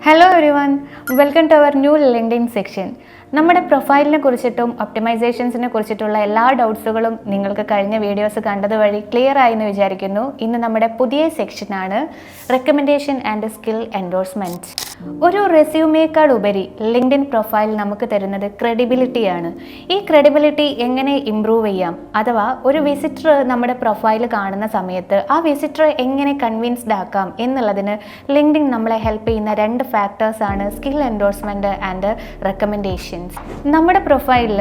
Hello everyone, welcome to our new LinkedIn section. നമ്മുടെ പ്രൊഫൈലിനെ കുറിച്ചിട്ടും ഒപ്റ്റിമൈസേഷൻസിനെ കുറിച്ചിട്ടുള്ള എല്ലാ ഡൗട്ട്സുകളും നിങ്ങൾക്ക് കഴിഞ്ഞ വീഡിയോസ് കണ്ടത് വഴി ക്ലിയർ ആയി എന്ന് വിചാരിക്കുന്നു. ഇന്ന് നമ്മുടെ പുതിയ സെക്ഷനാണ് റെക്കമെൻഡേഷൻ ആൻഡ് സ്കിൽ എൻഡോഴ്സ്മെൻറ്റ്. ഒരു റെസ്യൂമേക്കാൾ ഉപരി ലിങ്ക്ഡിൻ പ്രൊഫൈൽ നമുക്ക് തരുന്നത് ക്രെഡിബിലിറ്റിയാണ്. ഈ ക്രെഡിബിലിറ്റി എങ്ങനെ ഇംപ്രൂവ് ചെയ്യാം, അഥവാ ഒരു വിസിറ്റർ നമ്മുടെ പ്രൊഫൈൽ കാണുന്ന സമയത്ത് ആ വിസിറ്ററെ എങ്ങനെ കൺവിൻസ്ഡ് ആക്കാം എന്നുള്ളതിന് ലിങ്ക്ഡിൻ നമ്മളെ ഹെൽപ്പ് ചെയ്യുന്ന രണ്ട് ഫാക്ടേഴ്സാണ് സ്കിൽ എൻഡോഴ്സ്മെൻറ്റ് ആൻഡ് റെക്കമെൻഡേഷൻ. നമ്മുടെ പ്രൊഫൈലിൽ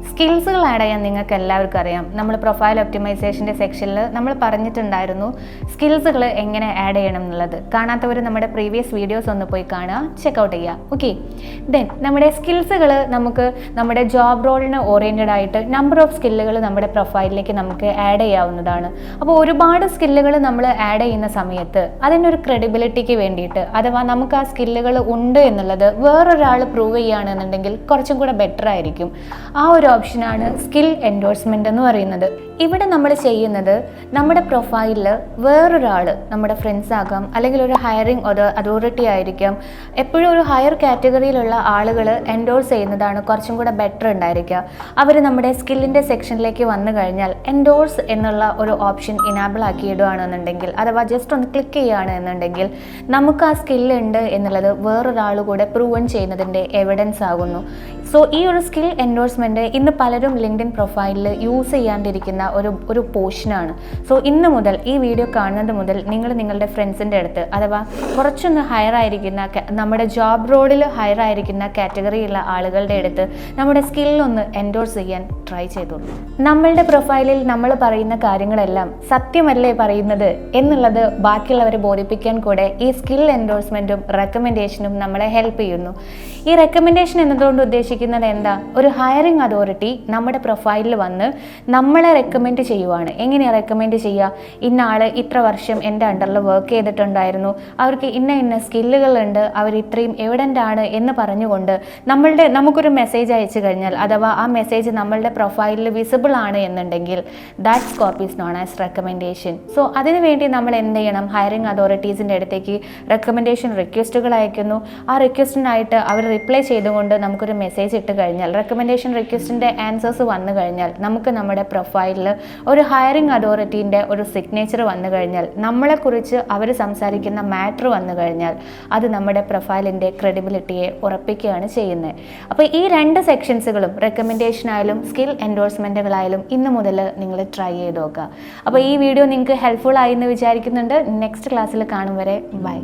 സ്കിൽസുകൾ ആഡ് ചെയ്യാൻ നിങ്ങൾക്ക് എല്ലാവർക്കും അറിയാം. നമ്മൾ പ്രൊഫൈൽ ഒപ്റ്റിമൈസേഷൻ്റെ സെക്ഷനിൽ നമ്മൾ പറഞ്ഞിട്ടുണ്ടായിരുന്നു സ്കിൽസുകൾ എങ്ങനെ ആഡ് ചെയ്യണം എന്നുള്ളത്. കാണാത്തവർ നമ്മുടെ പ്രീവിയസ് വീഡിയോസ് ഒന്ന് പോയി കാണുക, ചെക്കൗട്ട് ചെയ്യുക. ഓക്കെ, ദെൻ നമ്മുടെ സ്കിൽസുകൾ നമുക്ക് നമ്മുടെ ജോബ് റോളിന് ഓറിയൻറ്റഡ് ആയിട്ട് നമ്പർ ഓഫ് സ്കില്ലുകൾ നമ്മുടെ പ്രൊഫൈലിലേക്ക് നമുക്ക് ആഡ് ചെയ്യാവുന്നതാണ്. അപ്പോൾ ഒരുപാട് സ്കില്ലുകൾ നമ്മൾ ആഡ് ചെയ്യുന്ന സമയത്ത് അതിനൊരു ക്രെഡിബിലിറ്റിക്ക് വേണ്ടിയിട്ട്, അഥവാ നമുക്ക് ആ സ്കില്ലുകൾ ഉണ്ട് എന്നുള്ളത് വേറൊരാൾ പ്രൂവ് ചെയ്യുകയാണെന്നുണ്ടെങ്കിൽ കുറച്ചും കൂടെ ബെറ്റർ ആയിരിക്കും. ആ ഒരു ഓപ്ഷനാണ് സ്കിൽ എൻഡോഴ്സ്മെൻറ്റ് എന്ന് പറയുന്നത്. ഇവിടെ നമ്മൾ ചെയ്യുന്നത് നമ്മുടെ പ്രൊഫൈലിൽ വേറൊരാൾ, നമ്മുടെ ഫ്രണ്ട്സ് ആകാം, അല്ലെങ്കിൽ ഒരു ഹയറിംഗ് അതോറിറ്റി ആയിരിക്കാം, എപ്പോഴും ഒരു ഹയർ കാറ്റഗറിയിലുള്ള ആളുകൾ എൻഡോഴ്സ് ചെയ്യുന്നതാണ് കുറച്ചും കൂടെ ബെറ്റർ ഉണ്ടായിരിക്കുക. അവർ നമ്മുടെ സ്കില്ലിൻ്റെ സെക്ഷനിലേക്ക് വന്നു കഴിഞ്ഞാൽ എൻഡോഴ്സ് എന്നുള്ള ഒരു ഓപ്ഷൻ ഇനാബിൾ ആക്കി ഇടുകയാണെന്നുണ്ടെങ്കിൽ, അഥവാ ജസ്റ്റ് ഒന്ന് ക്ലിക്ക് ചെയ്യുകയാണ് എന്നുണ്ടെങ്കിൽ നമുക്ക് ആ സ്കില്ലുണ്ട് എന്നുള്ളത് വേറൊരാൾ കൂടെ പ്രൂവൺ ചെയ്യുന്നതിൻ്റെ എവിഡൻസ് ആകുന്നു. സോ ഈ ഒരു സ്കിൽ എൻഡോഴ്സ്മെൻറ്റ് ഇന്ന് പലരും ലിങ്ക്ഡിൻ പ്രൊഫൈലിൽ യൂസ് ചെയ്യാണ്ടിരിക്കുന്ന ഒരു പോർഷനാണ്. സോ ഇന്ന് മുതൽ, ഈ വീഡിയോ കാണുന്നത് മുതൽ നിങ്ങൾ നിങ്ങളുടെ ഫ്രണ്ട്സിൻ്റെ അടുത്ത്, അഥവാ കുറച്ചൊന്ന് ഹയർ ആയിരിക്കുന്ന, നമ്മുടെ ജോബ് റോഡിൽ ഹയർ ആയിരിക്കുന്ന കാറ്റഗറിയുള്ള ആളുകളുടെ അടുത്ത് നമ്മുടെ സ്കില്ലൊന്ന് എൻഡോഴ്സ് ചെയ്യാൻ ട്രൈ ചെയ്തോളൂ. നമ്മളുടെ പ്രൊഫൈലിൽ നമ്മൾ പറയുന്ന കാര്യങ്ങളെല്ലാം സത്യമല്ലേ പറയുന്നത് എന്നുള്ളത് ബാക്കിയുള്ളവരെ ബോധിപ്പിക്കാൻ കൂടെ ഈ സ്കിൽ എൻഡോഴ്സ്മെൻറ്റും റെക്കമെൻഡേഷനും നമ്മളെ ഹെൽപ്പ് ചെയ്യുന്നു. ഈ റെക്കമെൻഡേഷൻ എന്നതുകൊണ്ട് ഉദ്ദേശിക്കുന്നത് എന്താ? ഒരു ഹയറിംഗ് അതോറിറ്റി നമ്മുടെ പ്രൊഫൈലിൽ വന്ന് നമ്മളെ റെക്കമെൻഡ് ചെയ്യുവാണ്. എങ്ങനെയാണ് റെക്കമെൻഡ് ചെയ്യുക? ഇന്ന ആൾ ഇത്ര വർഷം എൻ്റെ അണ്ടറിൽ വർക്ക് ചെയ്തിട്ടുണ്ടായിരുന്നു, അവർക്ക് ഇന്ന സ്കില്ലുകളുണ്ട്, അവർ ഇത്രയും എവിഡൻ്റ് ആണ് എന്ന് പറഞ്ഞുകൊണ്ട് നമുക്കൊരു മെസ്സേജ് അയച്ചു കഴിഞ്ഞാൽ, അഥവാ ആ മെസ്സേജ് നമ്മളുടെ പ്രൊഫൈലിൽ വിസിബിൾ ആണ് എന്നുണ്ടെങ്കിൽ that scope is known as recommendation. So അതിനുവേണ്ടി നമ്മൾ എന്ത് ചെയ്യണം? ഹയറിംഗ് അതോറിറ്റീസിൻ്റെ അടുത്തേക്ക് റെക്കമെൻഡേഷൻ റിക്വസ്റ്റുകൾ അയക്കുന്നു. ആ റിക്വസ്റ്റിനായിട്ട് അവർ റിപ്ലൈ ചെയ്തുകൊണ്ട് നമുക്കൊരു മെസ്സേജ് ഇട്ട് കഴിഞ്ഞാൽ, റെക്കമെൻഡേഷൻ റിക്വസ്റ്റിൻ്റെ ആൻസേഴ്സ് വന്നു കഴിഞ്ഞാൽ, നമുക്ക് നമ്മുടെ പ്രൊഫൈലിൽ ഒരു ഹയറിംഗ് അതോറിറ്റീൻ്റെ ഒരു സിഗ്നേച്ചർ വന്നു കഴിഞ്ഞാൽ, നമ്മളെക്കുറിച്ച് അവർ സംസാരിക്കുന്ന മാറ്റർ വന്നു കഴിഞ്ഞാൽ അത് നമ്മുടെ പ്രൊഫൈലിൻ്റെ ക്രെഡിബിലിറ്റിയെ ഉറപ്പിക്കുകയാണ് ചെയ്യുന്നത്. അപ്പോൾ ഈ രണ്ട് സെക്ഷൻസുകളും, റെക്കമെൻഡേഷൻ ആയാലും സ്കിൽ എൻഡോഴ്സ്മെൻറ്റുകളായാലും, ഇന്ന് മുതൽ നിങ്ങൾ ട്രൈ ചെയ്ത് നോക്കുക. അപ്പോൾ ഈ വീഡിയോ നിങ്ങൾക്ക് ഹെൽപ്ഫുൾ ആയി എന്ന് വിചാരിക്കുന്നുണ്ട്. നെക്സ്റ്റ് ക്ലാസ്സിൽ കാണും വരെ ബൈ.